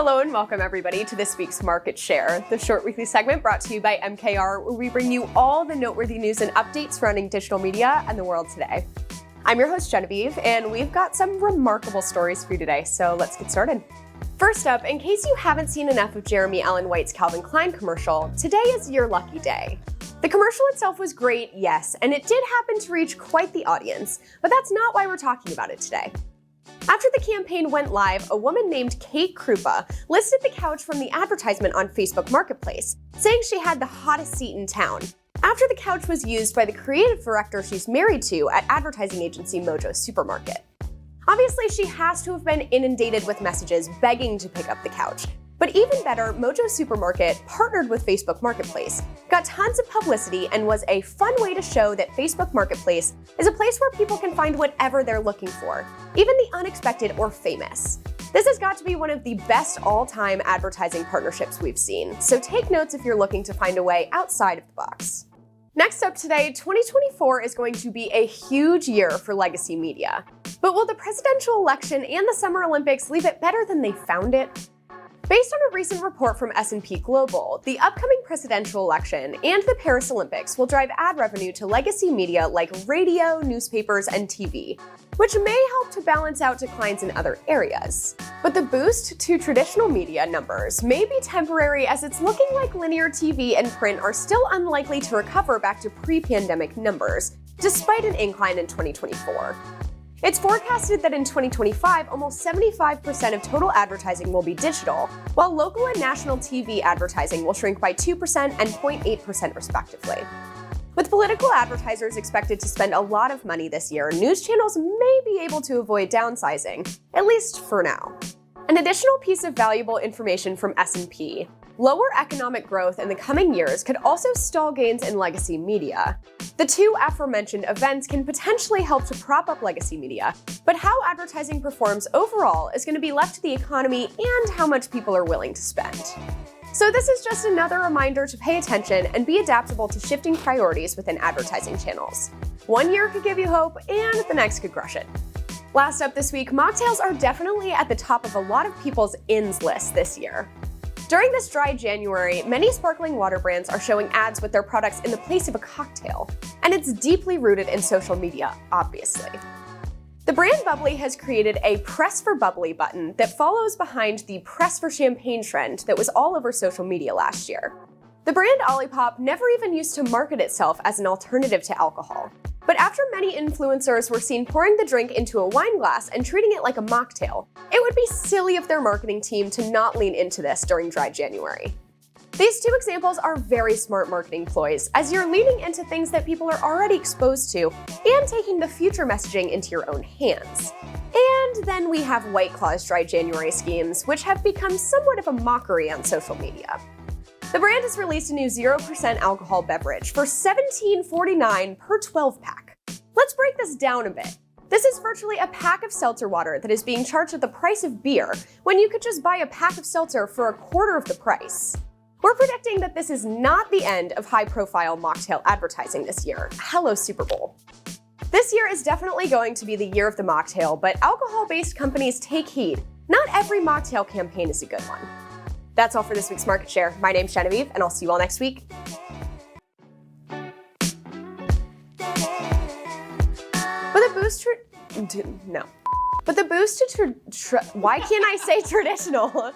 Hello and welcome everybody to this week's Market Share, the short weekly segment brought to you by MKR, where we bring you all the noteworthy news and updates surrounding digital media and the world today. I'm your host Genevieve, and we've got some remarkable stories for you today, so let's get started. First up, in case you haven't seen enough of Jeremy Allen White's Calvin Klein commercial, today is your lucky day. The commercial itself was great, yes, and it did happen to reach quite the audience, but that's not why we're talking about it today. After the campaign went live, a woman named Kate Krupa listed the couch from the advertisement on Facebook Marketplace, saying she had the hottest seat in town. After the couch was used by the creative director she's married to at advertising agency Mojo Supermarket. Obviously, she has to have been inundated with messages begging to pick up the couch. But even better, Mojo Supermarket partnered with Facebook Marketplace, got tons of publicity, and was a fun way to show that Facebook Marketplace is a place where people can find whatever they're looking for, even the unexpected or famous. This has got to be one of the best all-time advertising partnerships we've seen, so take notes if you're looking to find a way outside of the box. Next up today, 2024 is going to be a huge year for legacy media. But will the presidential election and the Summer Olympics leave it better than they found it? Based on a recent report from S&P Global, the upcoming presidential election and the Paris Olympics will drive ad revenue to legacy media like radio, newspapers, and TV, which may help to balance out declines in other areas. But the boost to traditional media numbers may be temporary, as it's looking like linear TV and print are still unlikely to recover back to pre-pandemic numbers, despite an incline in 2024. It's forecasted that in 2025, almost 75% of total advertising will be digital, while local and national TV advertising will shrink by 2% and 0.8% respectively. With political advertisers expected to spend a lot of money this year, news channels may be able to avoid downsizing, at least for now. An additional piece of valuable information from S&P: lower economic growth in the coming years could also stall gains in legacy media. The two aforementioned events can potentially help to prop up legacy media, but how advertising performs overall is going to be left to the economy and how much people are willing to spend. So this is just another reminder to pay attention and be adaptable to shifting priorities within advertising channels. One year could give you hope, and the next could crush it. Last up this week, mocktails are definitely at the top of a lot of people's ins list this year. During this dry January, many sparkling water brands are showing ads with their products in the place of a cocktail, and it's deeply rooted in social media, obviously. The brand Bubbly has created a Press for Bubbly button that follows behind the Press for Champagne trend that was all over social media last year. The brand Olipop never even used to market itself as an alternative to alcohol. But after many influencers were seen pouring the drink into a wine glass and treating it like a mocktail, it would be silly of their marketing team to not lean into this during dry January. These two examples are very smart marketing ploys, as you're leaning into things that people are already exposed to and taking the future messaging into your own hands. And then we have White Claw's dry January schemes, which have become somewhat of a mockery on social media. The brand has released a new 0% alcohol beverage for $17.49 per 12-pack. Let's break this down a bit. This is virtually a pack of seltzer water that is being charged at the price of beer, when you could just buy a pack of seltzer for a quarter of the price. We're predicting that this is not the end of high-profile mocktail advertising this year. Hello, Super Bowl. This year is definitely going to be the year of the mocktail, but alcohol-based companies take heed. Not every mocktail campaign is a good one. That's all for this week's Market Share. My name's Genevieve, and I'll see you all next week. With a boost to why can't I say traditional?